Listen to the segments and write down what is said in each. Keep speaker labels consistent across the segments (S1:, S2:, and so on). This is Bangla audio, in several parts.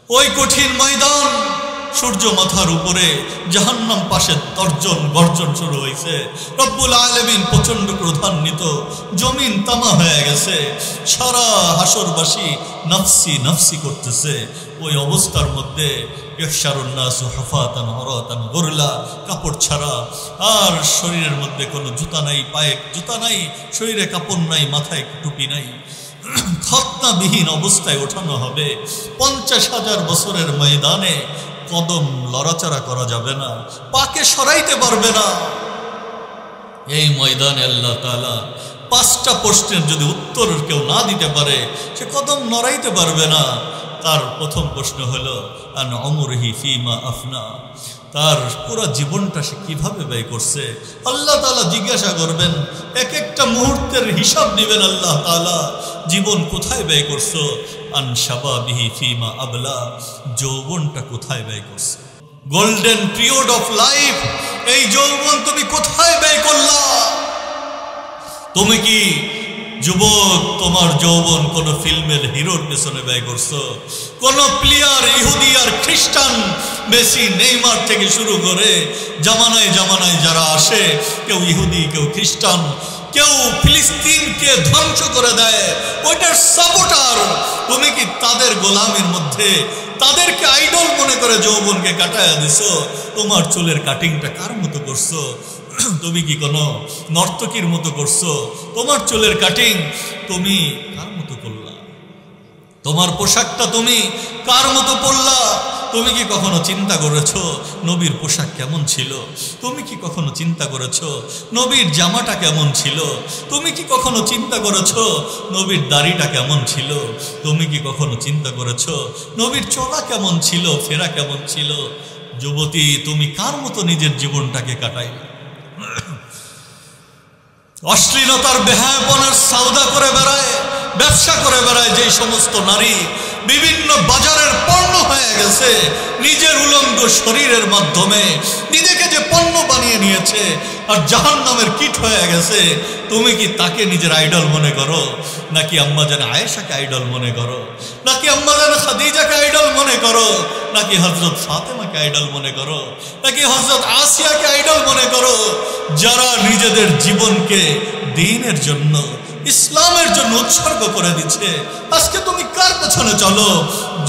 S1: ওই কঠিন ময়দান, সূর্য মাথার উপরে, জাহান্নাম পাশে তর্জন গর্জন শুরু হয়েছে। রব্বুল আলামিন প্রচন্ড ক্রোধান্বিত, জমিন তামা হয়ে গেছে, সারা হাসরবাসী নফসি নফসি করতেছে। ওই অবস্থার মধ্যে ইহশারুন নাসু হুফাতান উরাতান গুরলা, কাপড় ছাড়া, আর শরীরের মধ্যে কোনো জুতা নাই, পায়ে জুতা নাই, শরীরে কাপড় নাই, মাথায় টুপি নাই, খতনাবিহীন অবস্থায় ওঠানো হবে। 50,000 বছরের ময়দানে কদম লড়াচড়া করা যাবে না, পাকে সরাইতে পারবে না। এই ময়দানে আল্লাহ তাআলা 5টা প্রশ্নের যদি উত্তর কেউ না দিতে পারে, সে কদম নড়াইতে পারবে না। তার প্রথম প্রশ্ন হলো আন উমরিহি ফিমা আফনা, তার পুরো জীবনটা সে কিভাবে ব্যয় করছে। আল্লাহ তাআলা জিজ্ঞাসা করবেন, এক একটা মুহূর্তের হিসাব নেবেন আল্লাহ তাআলা, জীবন কোথায় ব্যয় করছো। আন শাবাবিহি ফিমা আবলা, যৌবনটা কোথায় ব্যয় করছো। গোল্ডেন পিরিয়ড অফ লাইফ, এই যৌবন তুমি কোথায় ব্যয় করলা। তুমি কি যুবক তোমার যৌবন কোন ফিল্মের হিরোর পেছনে ব্যয় করছো, কোন প্লেয়ার ইহুদি আর খ্রিস্টান, মেসি নেইমার থেকে শুরু করে জামানায় জামানায় যারা আসে, কেউ ইহুদি কেউ খ্রিস্টান, কেউ ফিলিস্তিনকে ধ্বংস করে দেয়, ওইটার সাপোর্টার, তুমি কি তাদের গোলামের মধ্যে তাদেরকে আইডল মনে করে যৌবনকে কাটায়া দিছো। তোমার চুলের কাটিংটা কার মতো করছো, তুমি কি কোনো নর্তকীর মতো করছো। তোমার চুলের কাটিং তুমি কার মতো করলা, তোমার পোশাকটা তুমি কার মতো পরলা। তুমি কি কখনো চিন্তা করেছো নবীর পোশাক কেমন ছিল। তুমি কি কখনো চিন্তা করেছো নবীর জামাটা কেমন ছিল। তুমি কি কখনো চিন্তা করেছো নবীর দাড়িটা কেমন ছিল। তুমি কি কখনো চিন্তা করেছো নবীর চলা কেমন ছিল, ফেরা কেমন ছিল। যুবতী, তুমি কার মতো নিজের জীবনটাকে কাটাইলে। অশ্লীলতার বেহায়াপনার সওদা করে বেড়ায়, ব্যবসা করে বেড়ায় যে সমস্ত নারী বিভিন্ন বাজারের পণ্য হয়ে গেছে, নিজের উলঙ্গ শরীরের মাধ্যমে নিজেকে যে পণ্য বানিয়ে নিয়েছে আর জাহান্নামের কীট হয়ে গেছে, তুমি কি তাকে নিজের আইডল মনে করো, নাকি আম্মাজান আয়েশাকে আইডল মনে করো, নাকি আম্মাজান খাদিজাকে আইডল মনে করো, নাকি হযরত ফাতেমাকে আইডল মনে করো, নাকি হযরত আসিয়াকে আইডল মনে করো, যারা নিজেদের জীবনকে দ্বীনের জন্য, ইসলামের জন্য উৎসর্গ করে দিচ্ছে। আজকে তুমি কার পেছনে চলো।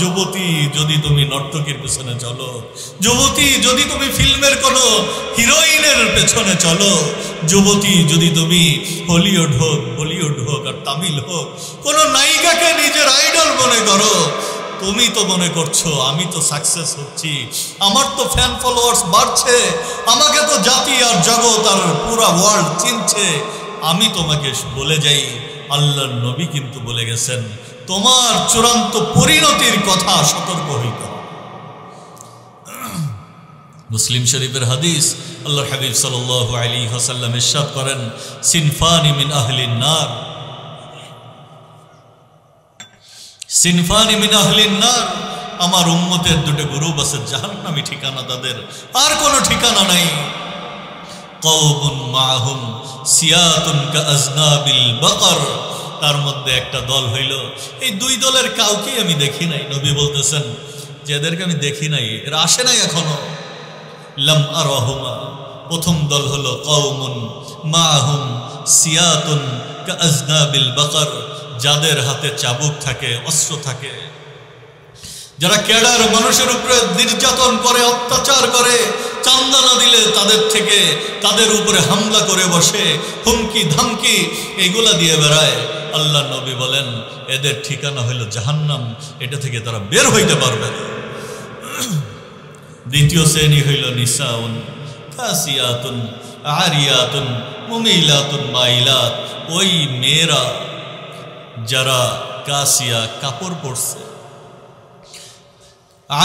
S1: যুবতী, যদি তুমি নর্তকীর পেছনে চলো, যুবতী যদি তুমি ফিল্মের কোনো হিরোইনের পেছনে চলো, যুবতী যদি তুমি হলিউড হোক, বলিউড হোক আর তামিল হোক, কোনো নায়িকাকে নিজের আইডল মনে করো, তুমি তো মনে করছো আমি তো সাকসেস হচ্ছি, আমার তো ফ্যান ফলোয়ার্স বাড়ছে, আমাকে তো জাতি আর জগৎ আর পুরা ওয়ার্ল্ড চিনছে। আমি তোমাকে বলে যাই, আল্লাহর নবী কিন্তু বলে গেছেন, তোমার চূড়ান্ত পরিণতির কথা সতর্ক হইতে হবে। মুসলিম শরীফের হাদিস, আল্লাহর হাবিব সাল্লাল্লাহু আলাইহি ওয়াসাল্লাম ইরশাদ করেন, সিনফানি মিন আহলিন নার, সিনফানি মিন আহলিন নার, আমার উম্মতের দুটো গ্রুপ আছে জাহান্নামী ঠিকানা, তাদের আর কোনো ঠিকানা নাই। কওমুন মাআহুম সিয়াতুন কাআজনাবিল বাকর, তার মধ্যে একটা দল হইল, এই দুই দলের কাউকে আমি দেখি নাই। নবী বলতেছেন যে এদেরকে আমি দেখি নাই, এরা আসে নাই এখনো। লাম আরাহুমা, প্রথম দল হলো কওমুন মাআহুম সিয়াতুন কাআজনাবিল বাকর, যাদের হাতে চাবুক থাকে, অস্ত্র থাকে, যারা ক্যাডার মানুষের উপরে নির্যাতন করে, অত্যাচার করে, চান্দা না দিলে তাদের থেকে তাদের উপরে হামলা করে বসে, হুমকি ধামকি এইগুলা দিয়ে বেড়ায়। আল্লাহ নবী বলেন এদের ঠিকানা হইল জাহান্নাম, এটা থেকে তারা বের হইতে পারবে না। দ্বিতীয় শ্রেণী হইল নিসাউন কাসিয়াতুন আরিয়াতুন মুমিলাতুন মাইলাত, ওই মেয়েরা যারা কাসিয়া, কাপড় পরছে,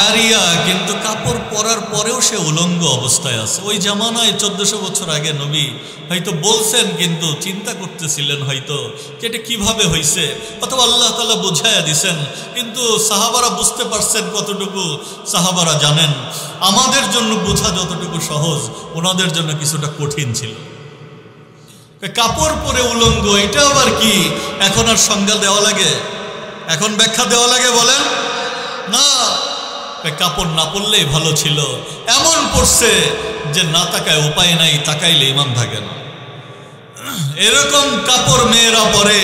S1: আরিয়া কিন্তু কাপড় পরার পরেও সে উলঙ্গ অবস্থায় আছে। ওই জামানায় 1400 বছর আগে নবী হয়তো বলছেন, কিন্তু চিন্তা করতেছিলেন হয়তো যেটা কিভাবে হয়েছে, অথবা আল্লাহ তাআলা বুঝাইয়া দিছেন, কিন্তু সাহাবারা বুঝতে পারছেন কতটুকু, সাহাবারা জানেন। আমাদের জন্য বোঝা যতটুকু সহজ, ওনাদের জন্য কিছুটা কঠিন ছিল। কাপড় পরে উলঙ্গ, এটা আবার কি? এখন আর সংজ্ঞা দেওয়া লাগে, এখন ব্যাখ্যা দেওয়া লাগে বলেন না। কাপড় না পরলেই ভালো ছিল, এমন পড়ছে যে না তাকায় উপায় নাই, তাকাইলে ইমান থাকে না। এরকম কাপড় মেয়েরা পরে।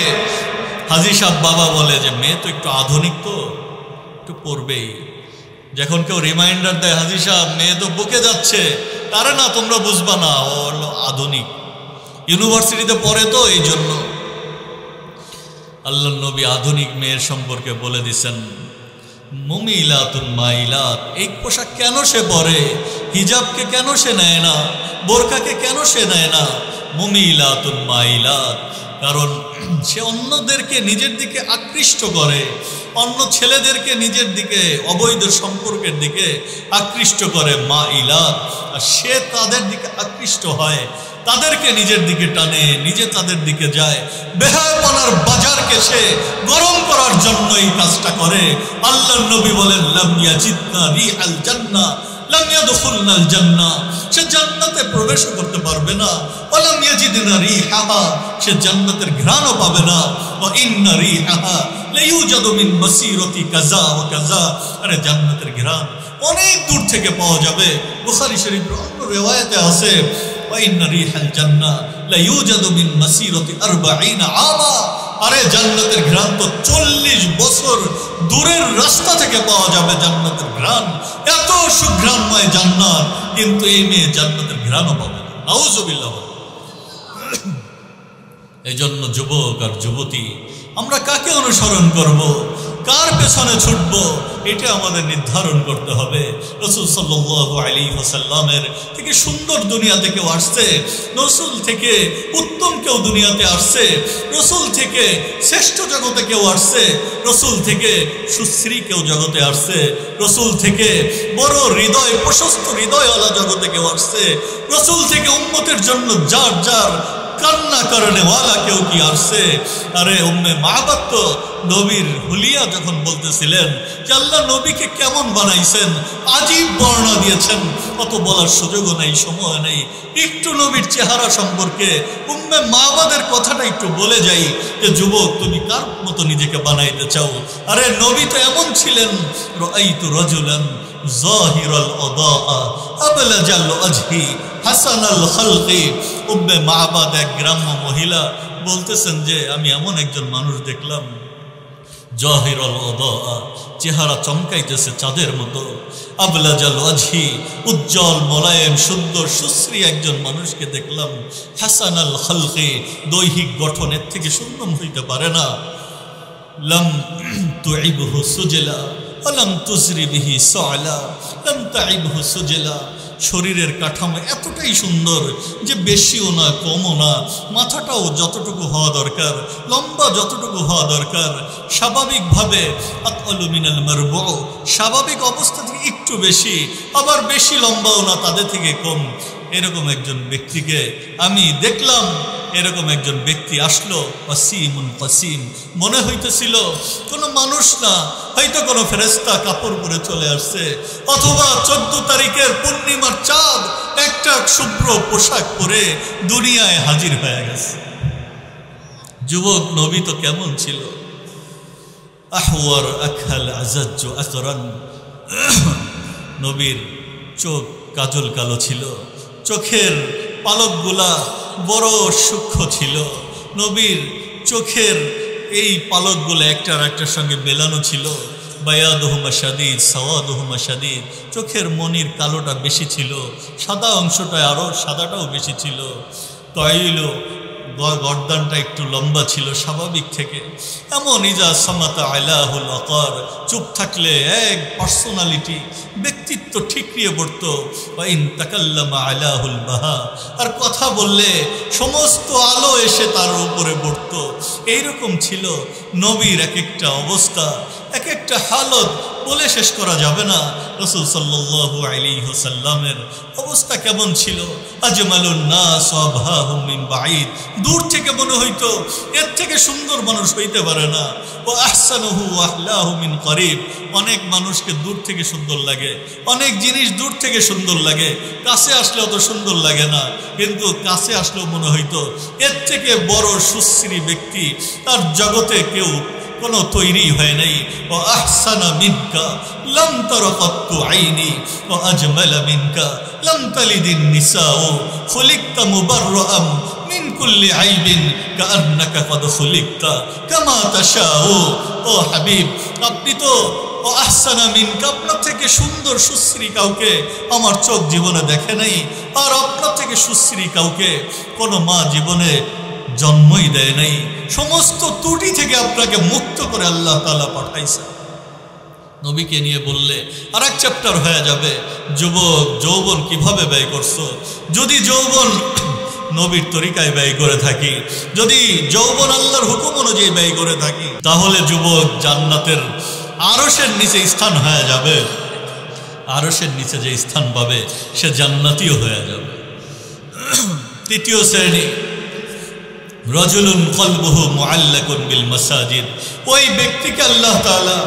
S1: হাজী সাহেব বাবা বলে যে মেয়ে তো একটু আধুনিক, তো একটু পরবেই। যখন কেউ রিমাইন্ডার দেয় হাজী সাহেব মেয়ে তো বকে যাচ্ছে, আরে না তোমরা বুঝবা না, ও হলো আধুনিক, ইউনিভার্সিটিতে পড়ে তো এই জন্য। আল্লাহ নবী আধুনিক মেয়ের সম্পর্কে বলে দিছেন মুমিলাতুন মাইলাত। এই পোশাক কেন সে পরে, হিজাবকে কেন সে নেয় না, বোরকাকে কেন সে নেয় না? মুমিলাতুন মাইলাত, কারণ সে অন্যদেরকে নিজের দিকে আকৃষ্ট করে, অন্য ছেলেদেরকে নিজের দিকে অবৈধ সম্পর্কের দিকে আকৃষ্ট করে। মাইলাত, আর সে তাদের দিকে আকৃষ্ট হয়, তাদেরকে নিজের দিকে টানে, নিজে তাদের দিকে যায়। বেহায়াপনার বাজারকে সে গরম করার জন্য এই কাজটা করে। আল্লাহর নবী বলেন লাম ইয়াজিদনা রিহাল জান্নাহ লাম ইয়াদখুলনাল জান্নাহ, সে জান্নাতে প্রবেশ করতে পারবে না। ওয়ালাম ইয়াজিদনা রিহাহা, সে জান্নাতের ঘ্রাণও পাবে না। ওয়া ইন্না রিহাহা লাইউজাদু মিন মাসিরাতি কাযা ওয়া কাযা, আরে জান্নাতের ঘ্রাণ অনেক দূর থেকে পাওয়া যাবে। বুখারী শরীফের অন্য রিওয়ায়াতে আছে ওয়া ইন্না রিহাল জান্নাহ লাইউজাদু মিন মাসিরাতি 40 আমা, আরে জান্নাতের ঘ্রাণ তো 40 বছর দূরের রাস্তা থেকে পাওয়া যাবে। জান্নাতের ঘ্রাণ এত সুঘ্রাণময় জান্নাত, কিন্তু এই মেয়ে জান্নাতের ঘ্রাণও পাবে না। নাউযুবিল্লাহ। এই জন্য যুবক আর যুবতী, আমরা কাকে অনুসরণ করব, কার পেছনে ছুটব, এটা আমাদের নির্ধারণ করতে হবে। রাসূল সাল্লাল্লাহু আলাইহি ওয়াসাল্লামের থেকে সুন্দর দুনিয়াতে কেউ আসছে, রাসূল থেকে উত্তম কেউ দুনিয়াতে আসছে, রাসূল থেকে শ্রেষ্ঠ জগতে কেউ আসছে, রাসূল থেকে সুশ্রী কেউ জগতে আসছে, রাসূল থেকে বড় হৃদয় প্রশস্ত হৃদয়ওয়ালা জগতে কেউ আসছে, রাসূল থেকে উম্মতের জন্য যার যার কান্না করনেওয়ালা কেউ কি আসছে। আরে উম্মে মাহবাত তো নবীর হুলিয়া যখন বলতেছিলেন যে আল্লাহ নবীকে কেমন বানাইছেন, আজীব বর্ণনা দিয়েছেন, কত বলার সুযোগও নেই, সময় নেই। একটু নবীর চেহারা সম্পর্কে উম্মে মাহবাদের কথাটা একটু বলে যাই যে যুবক তুমি কার মতো নিজেকে বানাইতে চাও? আরে নবী তো এমন ছিলেন, রাআইতু রাজুলান যাহিরাল আদাআ আবলাজাল ওয়াজহি হাসানাল খালকি। উম্মে মাহবাদ এক গ্রাম্য মহিলা বলতেছেন যে আমি এমন একজন মানুষ দেখলাম, জাহিরাল আদাআ, চেহারা চমকাইতেছে চাঁদের মতো, আবলাজাল ওয়াজহি, উজ্জ্বল মোলায়েম সুন্দর সুশ্রী একজন মানুষকে দেখলাম, হাসানাল খালকি, দৈহিক গঠনের থেকে সুন্দর হইতে পারে না। লাম তুইবহু সুজলা ওয়ালাম তুজরি বিহি সালা লাম তাইবহু সুজলা, শরীরের কাঠামো এতটাই সুন্দর যে বেশিও না কমও না, মাথাটাও যতটুকু হওয়া দরকার, লম্বা যতটুকু হওয়া দরকার, স্বাভাবিকভাবে আতআলু মিনাল মারবু, স্বাভাবিক অবস্থা থেকে একটু বেশি, আবার বেশি লম্বাও না, তাদের থেকে কম। এরকম একজন ব্যক্তিকে আমি দেখলাম। এরকম একজন ব্যক্তি আসলো, ওয়াসিমুন কাসিম, মনে হইতেছিল কোনো মানুষ না, হয়তো কোনো ফেরেশতা কাপড় পরে চলে আসছে, অথবা 14 তারিখের পূর্ণিমার চাঁদ একটা শুভ্র পোশাক পরে দুনিয়ায় হাজির হয়ে গেছে। যুবক নবী তো কেমন ছিল, আহওয়ার আখাল আজাজ্জু আকরান, নবীর চোখ কাজল কালো ছিল, চোখের পালকগুলা বড় সূক্ষ্ম ছিল, নবীর চোখের এই পালকগুলো একটার একটার সঙ্গে মেলানো ছিল। বায়াদুহুমা শাদীদ সাওয়াদুহুমা শাদীদ, চোখের মনির কালোটা বেশি ছিল, সাদা অংশটা আরও সাদাটাও বেশি ছিল। তয়ইল, গর্দানটা একটু লম্বা ছিল স্বাভাবিক থেকে। এমন ইজা সামাতা আলাহুল আকার, চুপ থাকলে এক পার্সোনালিটি, ব্যক্তিত্ব ঠিকরিয়ে পড়তো। ওয়াইন তাকাল্লামা আলাহুল বাহা, আর কথা বললে সমস্ত আলো এসে তার উপরে পড়তো। এইরকম ছিল নবীর এক একটা অবস্থা, এক একটা হালত বলে শেষ করা যাবে না। রাসূল সাল্লাল্লাহু আলাইহি ওয়াসাল্লামের অবস্থা কেমন ছিল? আজমালুন নাস ওয়া আবহাহুম মিন বাঈদ, দূর থেকে মনে হইতো এর থেকে সুন্দর মানুষ হইতে পারে না। ওয়া আহসানুহু ওয়া আহলাহু মিন করিব, অনেক মানুষকে দূর থেকে সুন্দর লাগে, অনেক জিনিস দূর থেকে সুন্দর লাগে, কাছে আসলে অত সুন্দর লাগে না, কিন্তু কাছে আসলেও মনে হইতো এর থেকে বড় সুশ্রী ব্যক্তি তার জগতে কেউ কোনো তৈরি হয় নাই। ও আহসানা মিনকা লাম তারা কাত্তু আইনি ও আজমালা মিনকা লাম তালিদিন নিসাউ খুলিকতা মুবাররাআম মিন কুল্লি আইবিন কাআন্নাকা কদ খুলিকতা কামা তাশাউ। ও হাবিব, আপনি তো ও আহসানা মিনকা, আপনার থেকে সুন্দর সুশ্রী কাউকে আমার চোখ জীবনে দেখে নাই, আর আপনার থেকে সুশ্রী কাউকে কোনো মা জীবনে জন্মই দেয় নাই। সমস্ত ত্রুটি থেকে আপনাকে মুক্ত করে আল্লাহ তাআলা পাঠাইছে। নবীকে নিয়ে বললে আর এক চ্যাপ্টার হয়ে যাবে। যুবক, যৌবন কিভাবে ব্যয় করছো? যদি যৌবন নবীর তরিকায় ব্যয় করে থাকি, যদি যৌবন আল্লাহর হুকুম অনুযায়ী ব্যয় করে থাকি, তাহলে যুবক জান্নাতের আরশের নিচে স্থান হয়ে যাবে। আরশের নিচে যে স্থান পাবে সে জান্নাতীয় হয়ে যাবে। তৃতীয় শ্রেণী, রাজুলুন কলবুহু মুআল্লাকুন বিল মাসাজিদ। ওই ব্যক্তিকে আল্লাহ তাআলা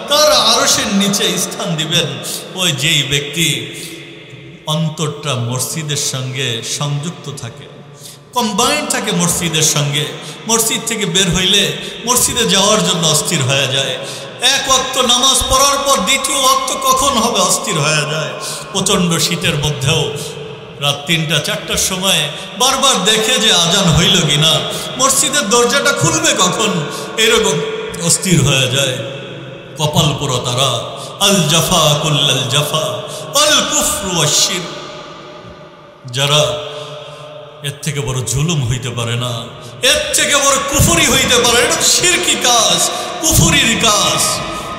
S1: তার আরশের নিচে স্থান দিবেন ওই যেই ব্যক্তি অন্তরটা মসজিদের সঙ্গে সংযুক্ত থাকে, কম্বাইন্ড থাকে মসজিদের সঙ্গে। মসজিদ থেকে বের হইলে মসজিদে যাওয়ার জন্য অস্থির হয়ে যায়। এক ওয়াক্ত নামাজ পড়ার পর দ্বিতীয় ওয়াক্ত কখন হবে অস্থির হয়ে যায়। প্রচণ্ড শীতের মধ্যেও রাত ৩টা-৪টার সময় বারবার দেখে যে আজান হইল কিনা, মসজিদের দরজাটা খুলবে কখন, এরকম অস্থির হয়ে যায়। কপাল পুরো তারা। আল জাফা কুল্লাল জাফা আল কুফরু ওয়াশ শিরক। যারা এর থেকে বড় জুলুম হইতে পারে না, এর থেকে বড় কুফরি হইতে পারে, এটা শিরকি কাজ, কুফরির কাজ।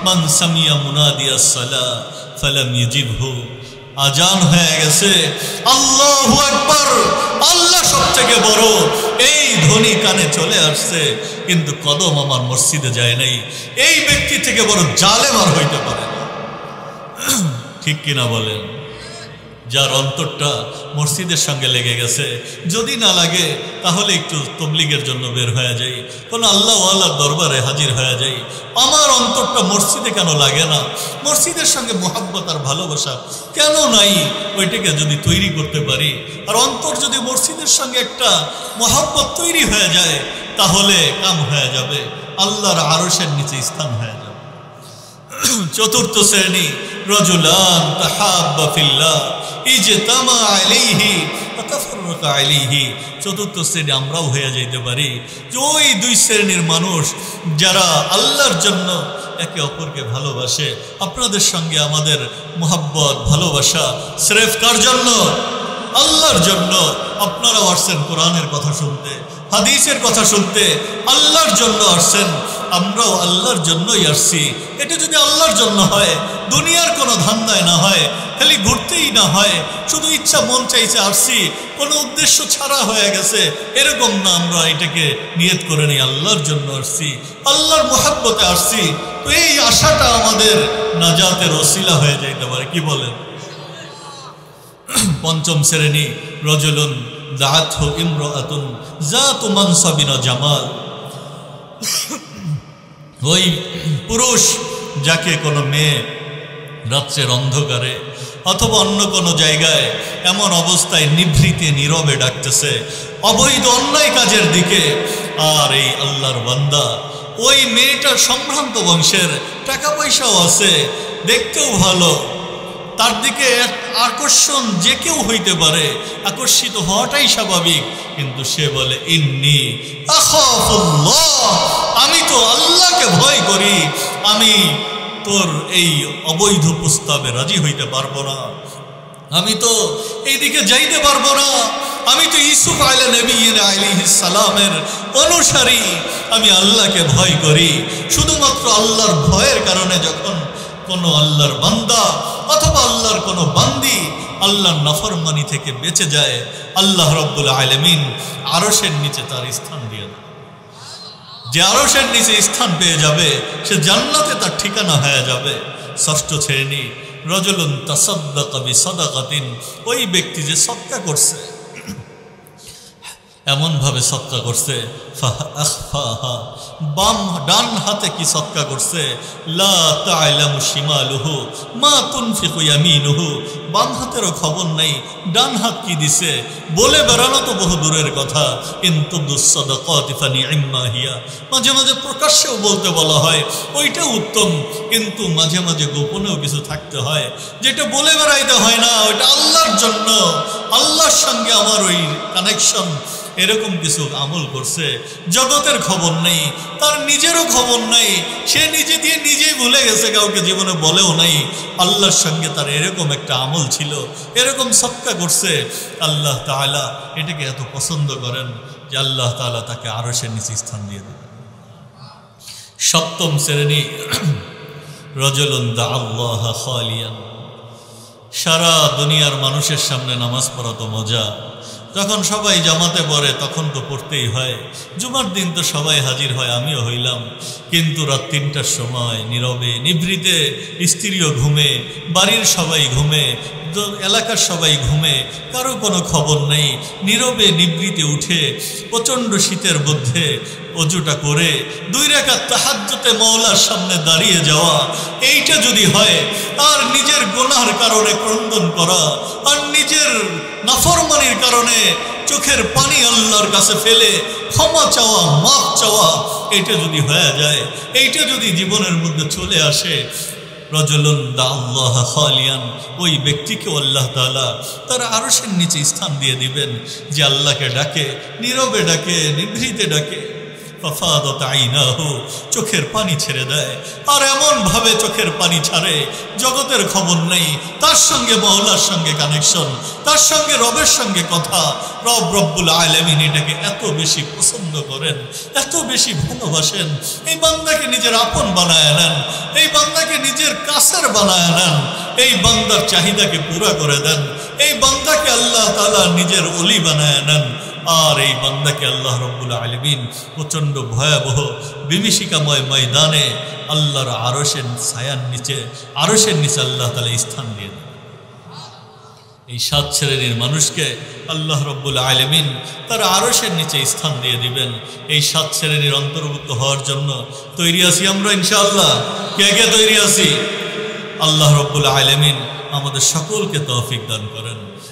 S1: মান সামিয়া মুনাদিয়াস সালা ফালাম ইয়াজিবহু। আজান হয়ে গেছে, আল্লাহু আকবার, আল্লাহ সবথেকে বড়, এই ধ্বনি কানে চলে আসছে, কিন্তু কদম আমার মসজিদে যায় নাই। এই ব্যক্তি থেকে বড় জালেম আর হইতে পারে না। ঠিক কিনা বলেন? যার অন্তরটা মসজিদের সঙ্গে লেগে গেছে, যদি না লাগে তাহলে একটু তবলিগের জন্য বের হয়ে যাই, কোনো আল্লাহওয়ালার দরবারে হাজির হয়ে যাই। আমার অন্তরটা মসজিদে কেন লাগে না? মসজিদের সঙ্গে মোহাব্বত আর ভালোবাসা কেন নাই? ওইটাকে যদি তৈরি করতে পারি, আর অন্তর যদি মসজিদের সঙ্গে একটা মোহাব্বত তৈরি হয়ে যায়, তাহলে কাম হয়ে যাবে, আল্লাহর আরশের নিচে স্থান হয়ে যাবে। চতুর্থ শ্রেণী, রাজুলান তাহাব্বা ফিল্লাহ ইজতামা আলাইহি ওয়া তাফাররাকা আলাইহি। চতুর্থ শ্রেণী আমরাও হয়ে যাইতে পারি যে ওই দুই শ্রেণীর মানুষ যারা আল্লাহর জন্য একে অপরকে ভালোবাসে। আপনাদের সঙ্গে আমাদের মোহাব্বত ভালোবাসা স্রেফ কার জন্য? আল্লাহর জন্য। আপনারাও আসছেন কোরআনের কথা শুনতে, হাদিসের কথা শুনতে, আল্লাহর জন্য আসছেন, আমরাও আল্লাহর জন্যই আসছি। এটা যদি আল্লাহর জন্য হয়, দুনিয়ার কোনো ধান্দায় না হয়, খালি ঘুরতেই না হয়, শুধু ইচ্ছা মন চাইছে আসছি, কোনো উদ্দেশ্য ছাড়া হয়ে গেছে, এরকম না, আমরা এটাকে নিয়ত করে নিই আল্লাহর জন্য আসছি, আল্লাহর মুহাব্বতে আসছি, তো এই আশাটা আমাদের নাজাতের ওসিলা হয়ে যাইতে পারে। কি বলেন? পঞ্চম শ্রেণী, রাজুলুন দাআতহু ইমরাআতুন যাতু মানসাবিন ওয়া জামাল। ওই পুরুষ যাকে কোনো মেয়ে রাত্রের অন্ধকারে অথবা অন্য কোনো জায়গায় এমন অবস্থায় নিভৃতে নীরবে ডাকতেছে অবৈধ অন্যায় কাজের দিকে, আর এই আল্লাহর বান্দা ওই মেয়েটার সম্ভ্রান্ত বংশের, টাকা পয়সাও আছে, দেখতেও ভালো, তার দিকে আকর্ষণ যে কেউ হইতে পারে, আকর্ষিত হওয়াটাই স্বাভাবিক, কিন্তু সে বলে ইন্নী আখাফুল্লাহ, আমি তো আল্লাহকে ভয় করি, আমি তোর এই অবৈধ প্রস্তাবে রাজি হইতে পারবো না, আমি তো এইদিকে যাইতে পারবো না, আমি তো ইউসুফ আলাইহিস সালামের অনুসারী, আমি আল্লাহকে ভয় করি। শুধুমাত্র আল্লাহর ভয়ের কারণে যখন কোনো আল্লাহর বান্দা অথবা আল্লাহর কোনো বান্দি আল্লাহর নাফরমানি থেকে বেঁচে যায়, আল্লাহ রাব্বুল আলামিন আরশের নিচে তার স্থান দিয়ে দেয়। যে আরশের নিচে স্থান পেয়ে যাবে সে জান্নাতে তার ঠিকানা হয়ে যাবে। ষষ্ঠ শ্রেণী, রাজুলুন তাসাদ্দাকা বিসাদাকাতিন, ওই ব্যক্তি যে সদকা করছে, এমনভাবে সৎকা করছে, ডান হাতে কি সৎকা করছে, লা তা'লামু শিমালুহু মা তুনফিকু ইয়ামিনুহু, বাম হাতেরও খবর নাই ডান হাত কি দিছে। বলে বেড়ানো তো বহু দূরের কথা, কিন্তু দুঃসাদাকাতি ফানি'ম্মা হিয়া, মাঝে মাঝে প্রকাশ্যেও বলতে বলা হয় ওইটা উত্তম, কিন্তু মাঝে মাঝে গোপনেও কিছু থাকতে হয়, যেটা বলে বেড়াইতে হয় না, ওইটা আল্লাহর জন্য, আল্লাহর সঙ্গে আমার ওই কানেকশন। এরকম কিছু আমল করছে, জগতের খবর নেই, তার নিজেরও খবর নাই, সে নিজে দিয়ে নিজেই ভুলে গেছে, কাউকে জীবনে বলেও নাই। আল্লাহর সঙ্গে তার এরকম একটা আমল ছিল, এরকম সৎকা করছে। আল্লাহ তাআলা এটাকে এত পছন্দ করেন যে আল্লাহ তাআলা তাকে আরশের নিচে স্থান দিয়ে দেন। সপ্তম শ্রেণী, রাজুলুন দাআল্লাহ খালিয়ান। সারা দুনিয়ার মানুষের সামনে নামাজ পড়া তো মজা, যখন সবাই জামাতে পড়ে তখন তো পড়তেই হয়, জুমার দিন তো সবাই হাজির হয়, আমিও হইলাম, কিন্তু রাত ৩টার সময় নীরবে নিভৃতে, স্ত্রীও ঘুমে, বাড়ির সবাই ঘুমে, এলাকার সবাই ঘুমে, কারো কোনো খবর নেই, নীরবে নিভৃতে উঠে প্রচণ্ড শীতের মধ্যে অজুটা করে ২ রাকাত তাহাজ্জুদে মাওলার সামনে দাঁড়িয়ে যাওয়া, এইটা যদি হয়, আর নিজের গুনাহের কারণে ক্রন্দন করা, আর নিজের নাফরমানির কারণে চোখের পানি আল্লাহর কাছে ফেলে ক্ষমা চাওয়া, মাফ চাওয়া, এটা যদি হয়ে যায়, এইটা যদি জীবনের মধ্যে চলে আসে, রাজুলুন দাআল্লাহ খালিয়ান, ওই ব্যক্তিকে আল্লাহ তাআলা তার আরশের নিচে স্থান দিয়ে দিবেন, যে আল্লাহকে ডাকে, নীরবে ডাকে, নিভৃতে ডাকে। ফাফাদাত আইনাহু, চোখের পানি ছেড়ে দেয়, আর এমন ভাবে চোখের পানি ছাড়ে, জগতের খবর নেই, তার সঙ্গে মাওলার সঙ্গে কানেকশন, তার সঙ্গে রবের সঙ্গে কথা। রব্বুল আলামিন এটাকে এত বেশি পছন্দ করেন, এত বেশি ভালোবাসেন, এই বান্দাকে নিজের আপন বানায় নেন, এই বান্দাকে নিজের কাছের বানায় নেন, এই বান্দার চাহিদাকে পুরা করে দেন, এই বান্দাকে আল্লাহ তাআলা নিজের ওলি বানায় নেন। আর এই বান্দাকে আল্লাহ রব্বুল আলামিন প্রচণ্ড ভয়াবহ বিভীষিকাময় ময়দানে আল্লাহর আরশের ছায়ার নিচে, আরশের নিচে আল্লাহ তাআলা স্থান দিয়ে দেন। এই ৭ শ্রেণীর মানুষকে আল্লাহ রব্বুল আলামিন তার আরশের নিচে স্থান দিয়ে দিবেন। এই ৭ শ্রেণীর অন্তর্ভুক্ত হওয়ার জন্য তৈরি আছি আমরা ইনশাআল্লাহ? কে কে তৈরি আছি? আল্লাহ রব্বুল আলামিন আমাদের সকলকে তৌফিক দান করেন।